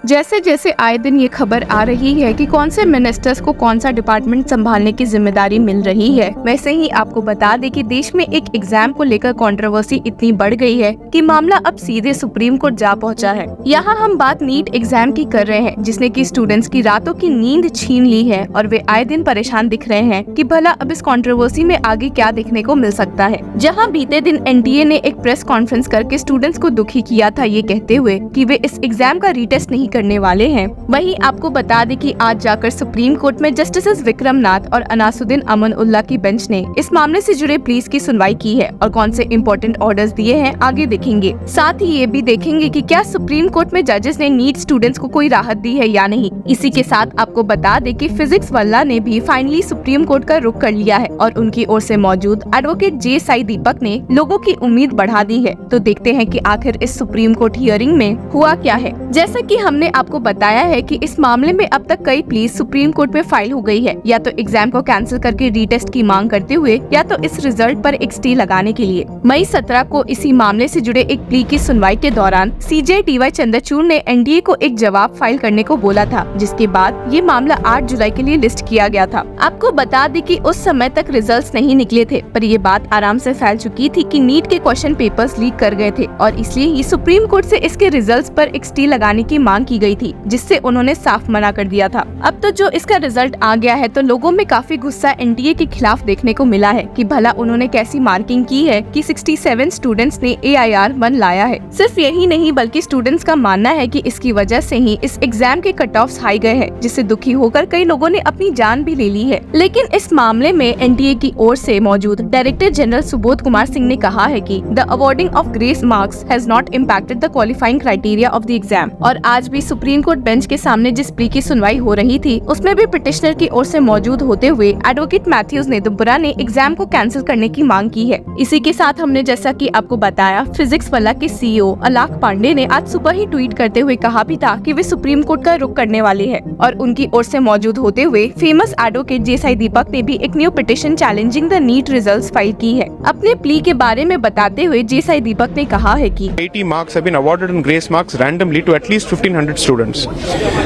जैसे जैसे आए दिन ये खबर आ रही है कि कौन से मिनिस्टर्स को कौन सा डिपार्टमेंट संभालने की जिम्मेदारी मिल रही है, वैसे ही आपको बता दें कि देश में एक एग्जाम को लेकर कंट्रोवर्सी इतनी बढ़ गई है कि मामला अब सीधे सुप्रीम कोर्ट जा पहुंचा है। यहाँ हम बात नीट एग्जाम की कर रहे हैं, जिसने की स्टूडेंट्स की रातों की नींद छीन ली है और वे आए दिन परेशान दिख रहे हैं कि भला अब इस कंट्रोवर्सी में आगे क्या देखने को मिल सकता है। जहाँ बीते दिन एनटीए ने एक प्रेस कॉन्फ्रेंस करके स्टूडेंट्स को दुखी किया था, ये कहते हुए कि वे इस एग्जाम का रीटेस्ट नहीं करने वाले हैं। वहीं आपको बता दें कि आज जाकर सुप्रीम कोर्ट में जस्टिस विक्रम नाथ और अनासुद्दीन अमन उल्ला की बेंच ने इस मामले से जुड़े प्लीज की सुनवाई की है और कौन से इम्पोर्टेंट ऑर्डर्स दिए हैं आगे देखेंगे। साथ ही ये भी देखेंगे कि क्या सुप्रीम कोर्ट में जजेस ने नीट स्टूडेंट्स को कोई राहत दी है या नहीं। इसी के साथ आपको बता दें कि फिजिक्स वाला ने भी फाइनली सुप्रीम कोर्ट का रुख कर लिया है और उनकी ओर से मौजूद एडवोकेट जे साई दीपक ने लोगों की उम्मीद बढ़ा दी है। तो देखते हैं कि आखिर इस सुप्रीम कोर्ट हियरिंग में हुआ क्या है। जैसा कि हमने आपको बताया है कि इस मामले में अब तक कई प्लीज सुप्रीम कोर्ट में फाइल हो गई है, या तो एग्जाम को कैंसिल करके रीटेस्ट की मांग करते हुए या तो इस रिजल्ट पर एक स्टे लगाने के लिए। मई 17 को इसी मामले से जुड़े एक प्ली की सुनवाई के दौरान सीजे टीवाई चंद्रचूड़ ने एनडीए को एक जवाब फाइल करने को बोला था, जिसके बाद ये मामला 8 जुलाई के लिए लिस्ट किया गया था। आपको बता दें कि उस समय तक रिजल्ट्स नहीं निकले थे, पर ये बात आराम से फैल चुकी थी कि नीट के क्वेश्चन पेपर्स लीक कर गए थे और इसलिए ही सुप्रीम कोर्ट से इसके रिजल्ट्स पर एक स्टे लगाने की मांग की गई थी, जिससे उन्होंने साफ मना कर दिया था। अब तो जो इसका रिजल्ट आ गया है तो लोगों में काफी गुस्सा एनटीए के खिलाफ देखने को मिला है कि भला उन्होंने कैसी मार्किंग की है कि 67 स्टूडेंट्स ने AIR 1 लाया है। सिर्फ यही नहीं बल्कि स्टूडेंट्स का मानना है कि इसकी वजह से ही इस एग्जाम के कट ऑफ्स हाई गए हैं, जिससे दुखी होकर कई लोगों ने अपनी जान भी ले ली है। लेकिन इस मामले में एनटीए की ओर से मौजूद डायरेक्टर जनरल सुबोध कुमार सिंह ने कहा है कि the awarding of grace marks has not impacted the qualifying criteria of the exam. और आज भी सुप्रीम कोर्ट बेंच के सामने जिस प्ली की सुनवाई हो रही थी उसमें भी पिटिशनर की ओर से मौजूद होते हुए एडवोकेट मैथ्यूज नेदुम्पुरा ने एग्जाम को कैंसिल करने की मांग की है। इसी के साथ हमने जैसा कि आपको बताया, फिजिक्स वाला के सीईओ अलाक पांडे ने आज सुबह ही ट्वीट करते हुए कहा भी था कि वे सुप्रीम कोर्ट का रुख करने वाले हैं और उनकी ओर से मौजूद होते हुए famous advocate J Sai Deepak ने भी एक new petition challenging the NEET results file की है। अपने प्ली के बारे में बताते हुए जे साई दीपक ने कहा है कि 80 marks have been awarded in grace marks randomly to at least 1500 students.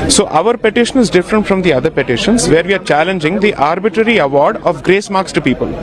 So our petition is different from the other petitions where we are challenging the arbitrary award of grace marks to people.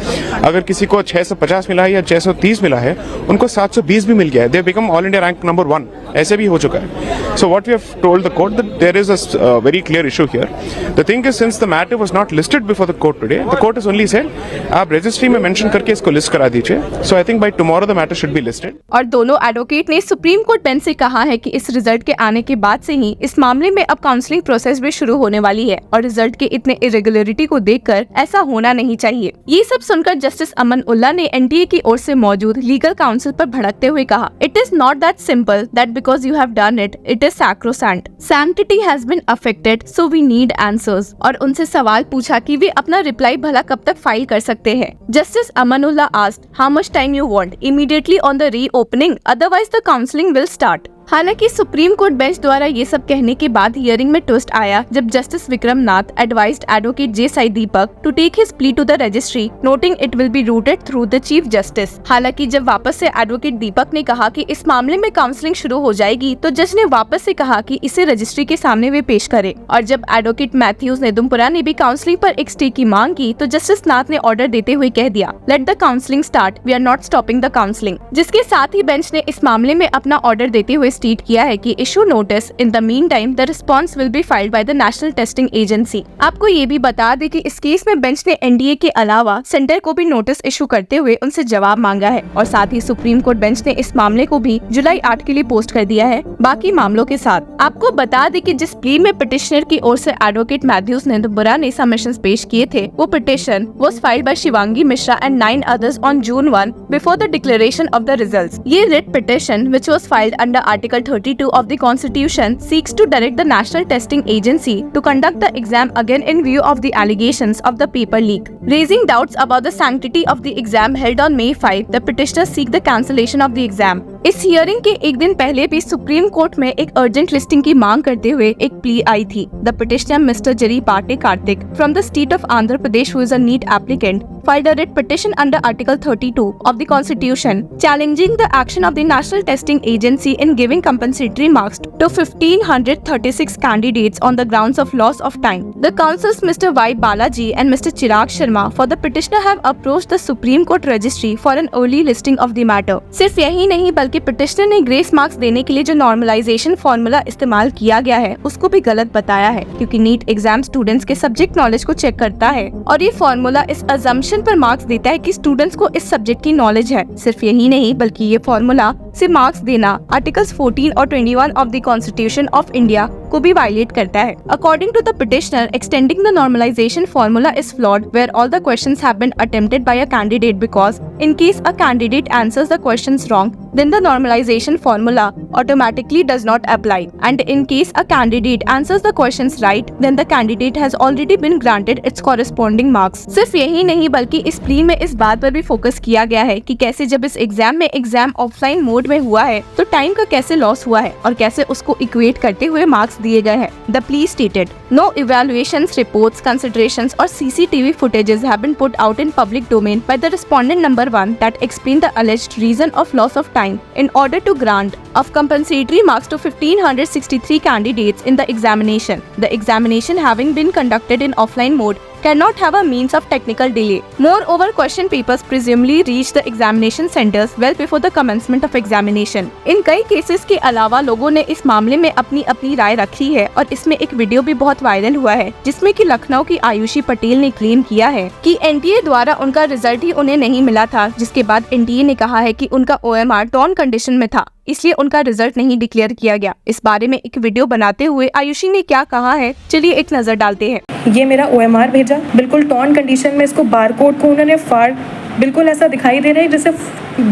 अगर किसी को 650 मिला है या 630 मिला है, उनको 720 भी मिल गया है, they become all India rank number 1. ऐसे भी हो चुका है. So what we have told the court that there is a very clear issue here. The thing is, since the matter was not listed before the court today, the court has only said आप registry में mention करके इसको list करा दीजिए. So I think by tomorrow the matter should be listed. और दोनों advocate ने supreme court bench से कहा है कि इस रिजल्ट के आने के बाद से ही इस मामले में अब काउंसलिंग प्रोसेस भी शुरू होने वाली है और रिजल्ट के इतने इरेगुलरिटी को देखकर ऐसा होना नहीं चाहिए। ये सब सुनकर जस्टिस अमन उल्ला ने एनटीए की ओर से मौजूद लीगल काउंसिल पर भड़कते हुए कहा, it is not that simple that because you have done it is sacrosanct. Sanctity has been affected so we need answers. और उनसे सवाल पूछा कि वे अपना रिप्लाई भला कब तक फाइल कर सकते हैं। Justice Amanullah asked, how much time you want immediately on the reopening, otherwise the counselling will start. हालांकि सुप्रीम कोर्ट बेंच द्वारा ये सब कहने के बाद हियरिंग में ट्विस्ट आया जब justice Vikram Nath advised advocate J Sai Deepak to take his plea to the registry, noting it will be routed through the chief justice. हालांकि जब वापस से एडवोकेट दीपक ने कहा कि इस मामले में काउंसलिंग शुरू हो जाएगी तो जज ने वापस से कहा कि इसे रजिस्ट्री के सामने वे पेश करे। और जब एडवोकेट मैथ्यूज नेदुम्पुरा ने भी काउंसलिंग पर एक स्टे की मांग की तो जस्टिस नाथ ने ऑर्डर देते हुए कह दिया, let the counselling start, we are not stopping the counselling. जिसके साथ ही बेंच ने इस मामले में अपना ऑर्डर देते हुए स्टेट किया है कि issue notice, in the mean time the response will be filed by the national testing agency. आपको ये भी बता दें कि इस केस में बेंच ने एनडीए के अलावा सेंटर को भी नोटिस इशू करते हुए उनसे जवाब मांगा है और साथ ही सुप्रीम कोर्ट बेंच ने इस मामले को भी जुलाई 8 के लिए पोस्ट कर दिया है बाकी मामलों के साथ। आपको बता दें कि जिस प्ली में पिटिशनर की ओर से एडवोकेट मैथ्यूज नेदुम्पुरा ने सबमिशंस पेश किए थे, वो petition was filed by Shivangi Mishra and 9 others on June 1 before the declaration of the results. ये writ petition which was filed under Article 32 of the Constitution seeks to direct the National Testing Agency to conduct the exam again in view of the allegations of the paper leak. Raising doubts about the sanctity of the exam held on May 5, the petitioners seek the cancellation of the exam. इस hearing के एक दिन पहले भी supreme court में एक urgent listing की मांग करते हुए एक प्ली आई थी। The petitioner mister Jari Pate Karthik from the state of Andhra Pradesh who is a NEET applicant filed a writ petition under Article 32 of the Constitution challenging the action of the National Testing Agency in giving compensatory marks to 1,536 candidates on the grounds of loss of time. The counsels Mr. Y. Balaji and Mr. Chirag Sharma for the petitioner have approached the Supreme Court Registry for an early listing of the matter. सिर्फ यही नहीं बल्कि petitioner ने grace marks देने के लिए जो normalisation formula इस्तेमाल किया गया है उसको भी गलत बताया है, क्योंकि नीट एग्जाम स्टूडेंट्स के सब्जेक्ट नॉलेज को चेक करता है और ये फॉर्मूला इस अजम्पशन पर मार्क्स देता है कि स्टूडेंट्स को इस सब्जेक्ट की नॉलेज है। सिर्फ यही नहीं बल्कि ये फॉर्मूला से मार्क्स देना आर्टिकल्स 14 और 21 of the constitution of India को भी वायलेट करता है। According to the petitioner, extending the normalisation formula is flawed where all the questions have been attempted by a candidate because in case a candidate answers the questions wrong, then the normalization formula automatically does not apply. And in case a candidate answers the questions right, then the candidate has already been granted its corresponding marks. सिर्फ यही नहीं बल्कि इस plea में इस बात पर भी फोकस किया गया है कि कैसे जब इस एग्जाम में एग्जाम ऑफलाइन मोड में हुआ है तो टाइम का कैसे लॉस हुआ है और कैसे उसको इक्वेट करते हुए मार्क्स दिए गए हैं। The plea stated, no evaluations, reports, considerations or CCTV footages have been put out in public domain by the respondent number 1 that explain the alleged reason of loss of time in order to grant of compensatory marks to 1,563 candidates in the examination. The examination having been conducted in offline mode cannot have a means of technical delay. Moreover, question papers presumably reach the examination centers well before the commencement of examination. इन कई cases के अलावा लोगों ने इस मामले में अपनी अपनी राय रखी है और इसमें एक वीडियो भी बहुत वायरल हुआ है जिसमें कि लखनऊ की आयुषी पटेल ने क्लेम किया है कि एनटीए द्वारा उनका रिजल्ट ही उन्हें नहीं मिला था, जिसके बाद एनटीए ने कहा है कि उनका ओएमआर टॉर्न कंडीशन में था, इसलिए उनका रिजल्ट नहीं डिक्लेयर किया गया। इस बारे में एक वीडियो बनाते हुए आयुषी ने क्या कहा है, चलिए एक नजर डालते हैं। ये मेरा ओएमआर भेजा, बिल्कुल टॉर्न कंडीशन में, इसको बारकोड को उन्होंने फाड़, बिल्कुल ऐसा दिखाई दे रहा है जैसे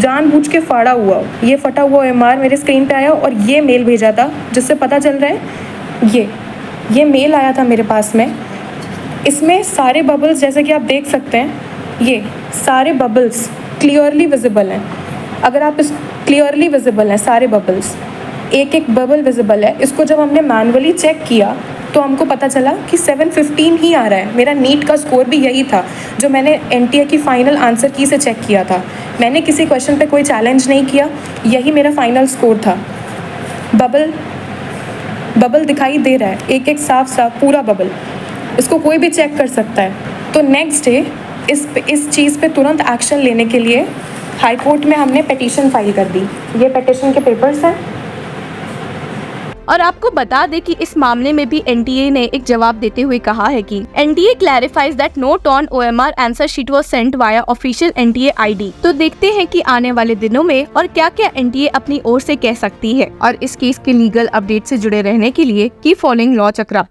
जानबूझ के फाड़ा हुआ हो। ये फटा हुआ ओएमआर मेरे स्क्रीन पे आया और ये मेल भेजा था जिससे पता चल रहा है ये मेल आया था मेरे पास में। इसमें सारे बबल्स जैसे कि आप देख सकते हैं, ये सारे बबल्स क्लियरली विजिबल हैं। अगर आप इस क्लियरली विजिबल हैं सारे बबल्स, एक एक बबल विजिबल है। इसको जब हमने मैनुअली चेक किया तो हमको पता चला कि 715 ही आ रहा है। मेरा नीट का स्कोर भी यही था जो मैंने एनटीए की फाइनल आंसर की से चेक किया था। मैंने किसी क्वेश्चन पे कोई चैलेंज नहीं किया, यही मेरा फाइनल स्कोर था। बबल दिखाई दे रहा है, एक एक साफ पूरा बबल, इसको कोई भी चेक कर सकता है। तो नेक्स्ट डे इस चीज़ पे तुरंत एक्शन लेने के लिए हाई कोर्ट में हमने पिटीशन फाइल कर दी। ये पिटीशन के पेपर्स हैं। और आपको बता दें कि इस मामले में भी एनटीए ने एक जवाब देते हुए कहा है कि NTA clarifies that no torn OMR answer sheet was sent via official NTA ID. तो देखते हैं कि आने वाले दिनों में और क्या क्या एनटीए अपनी ओर से कह सकती है। और इस केस के लीगल अपडेट से जुड़े रहने के लिए कीप फॉलोइंग लॉ चक्रा।